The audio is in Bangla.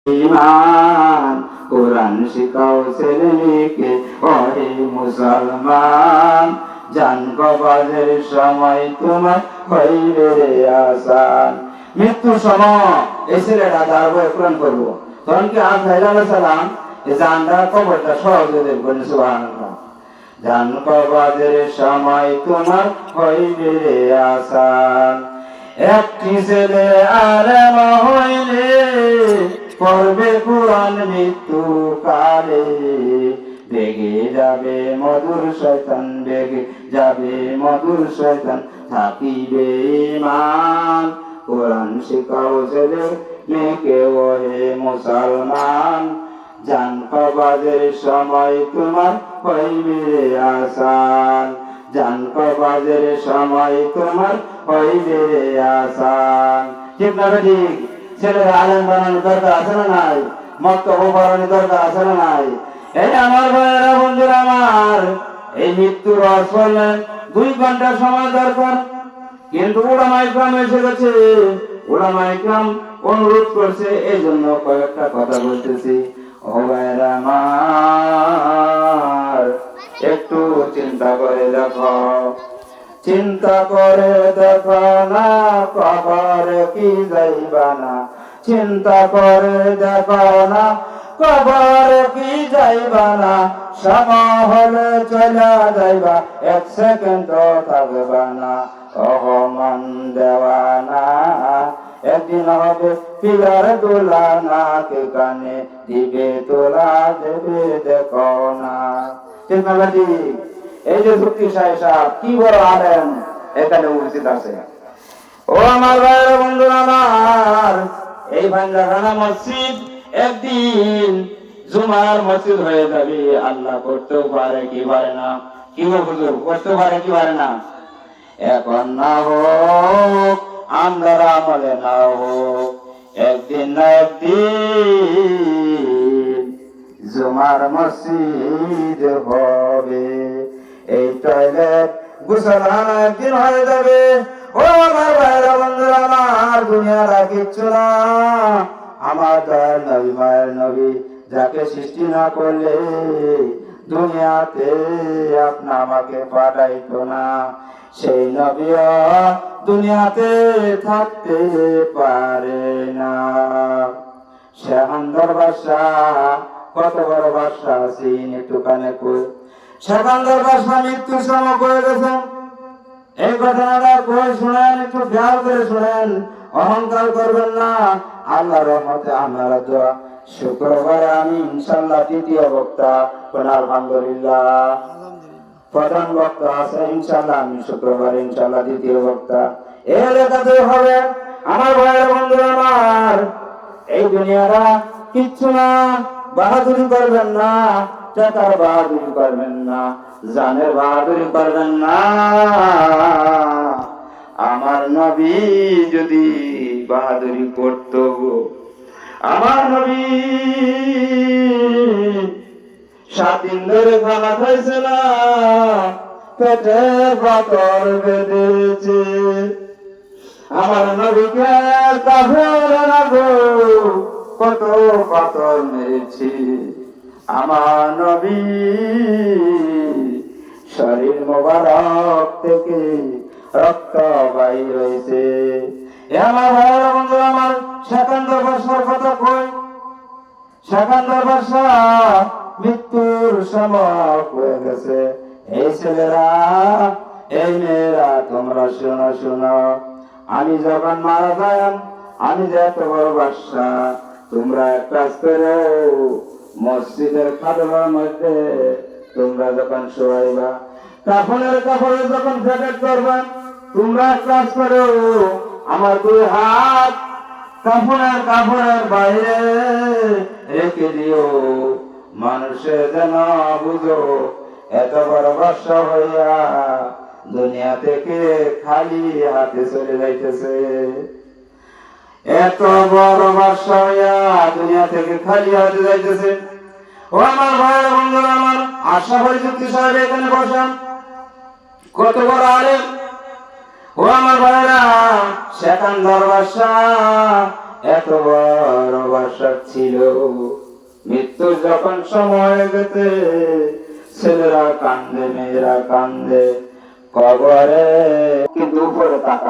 ইমান কোরআন শিখাও ছেলে মেয়েকে ওহে মুসলমান জান কবজের সময় তোমার হইবে রে আসান। মৃত্যুর সময় এই ছেলেটা দাঁড়াবো কোরআন করবো তখন কি আজ সালাম এই জানটা কবরটা সহজে দেখবেন সুবহানাল্লাহ। জান কবজের সময় তোমার হইবে রে আসান। একটি ছেলে আলেম হইলে পড়বে কোরআন মৃত্যু কালে বেগে যাবে মধুর শয়তান বেগে যাবে মধুর শয়তান থাকিবে ঈমান কোরআন শিখাও ছেলে মেয়েকে ওহে মুসলমান জান কবজের সময় তোমার হইবে রে আসান। জান কবজের সময় তোমার হইবে রে আসান। ঠিক না ঠিক? ছেলের আলেম বানানোর দরকার আছে না নাই? মক্তব্য বানানোর দরকার আছে না নাই? এই আমার ভাইয়েরা বন্ধুরা আমার এই মৃত্যুর রস বললেন 2 ঘন্টা সময় দরকার, কিন্তু উলামা ইকরাম এসে গেছে। উলামা ইকরাম অনুরোধ করছে, এই জন্য কয়েকটা কথা বলতেছি। ও ভাইয়েরা আমার একটু চিন্তা করে দেখো, চিন্তা করে দেখো না কবরে কি যাইবা না, চিন্তা করে দেখো না কবরে কি যাইবা না, সময় হলে চলে যাইবা 1 সেকেন্ড থাকবা না। অহমান দেওয়ানা একদিন হবে পিলার দোলা না কে কানে দিবে তোলা দেবে দেখো না। ঠিক না ভাই? এই যে সুফি সাহেব কি বড় আলেম এখানে উপস্থিত আছে। ও আমার ভাইয়ের বন্ধুরা আমার এই ভাঙ্গাখানা মসজিদ একদিন জুমার মসজিদ হয়ে যাবে। আল্লাহ করতেও পারে কি পারে না? কি হুজুর করতে পারে কি পারে না? এখন না হোক আমরার আমলে না হোক একদিন না একদিন জুমার মসজিদ হবে। এই টয়লেট গোসলখানা একদিন হয়ে যাবে। ও আমার ভাইরা বন্ধুরা আমার দুনিয়াটা কিচ্ছু না। আমার দয়াল নবী মায়ের নবী যাকে সৃষ্টি না করলে দুনিয়াতে আপনা আমাকে পাঠাইতো না, সেই নবীও দুনিয়াতে থাকতে পারে না। সেখানকার বাদশা কত বড় বাদশা আছেন একটু কানে কই। সেখানকার বাদশা মৃত্যুর সময় করে গেছেন। এই ঘটনাটা কই শুনেন, একটু খেয়াল করে শুনেন, অহংকার করবেন না। আল্লাহর রহমতে আপনারা দোয়া শুক্রবারে আমি ইনশাআল্লাহ তৃতীয় বক্তা কোন আলহামদুলিল্লাহ, প্রধান বক্তা আছে ইনশাআল্লাহ, আমি শুক্রবারে ইনশাআল্লাহ দ্বিতীয় বক্তা। এই এলাকাতে হবে। আমার ভাইয়ের বন্ধুরা আমার এই দুনিয়াটা কিচ্ছু না। বাহাদুরি করবেন না, টাকার বাহাদুরি করবেন না, জানের বাহাদুরি করবেন না। আমার নবী যদি বাহাদুরি করত, আমার নবী 7 দিন ধরে খানা খাইছে না, পেটে পাথর বেঁধেছে। আমার নবীকে কাফের না গো কত পাথর মেরেছে। আমার নবী শরীর মোবারক থেকে রক্ত বাইর হয়েছে। আমার ভাইয়ের বন্ধু আমার সেকান্দর বাদশার কথা কই। সেকান্দর বাদশা মৃত্যুর সময় হয়ে গেছে। এই ছেলেরা এই মেয়েরা তোমরা শোনো শোনো, আমি যখন মারা যাই, আমি যে এত বড় বাদশা, তোমরা এক কাজ করো, মসজিদের খাদবার মধ্যে তোমরা যখন শোয়াইবা, কাফনের কাপড়ে যখন প্যাকেট করবা, তোমরা এক কাজ করো, আমার 2 হাত কাপড়ের বাইরে রেখে দিও, মানুষের যেন বুঝো এত বড় বাদশা হইয়া দুনিয়া থেকে খালি হাতে চলে যাইতেছে। এত বড় বাদশা হইয়া দুনিয়া থেকে খালি হাতে যাইতেছে। ও আমার ভাইয়ের বন্ধুরা আমার আশা করি যুক্তি সাহেব এখানে বসান, কত বড় আলেম। ও আমার ভাইরা সেখানকার বাদশা এত বড় বাসা ছিল। মৃত্যু যখন সময় গেছে, ছেলেরা কান্দে, মেয়েরা কান্দে, কবরে কিন্তু উপরে তাকা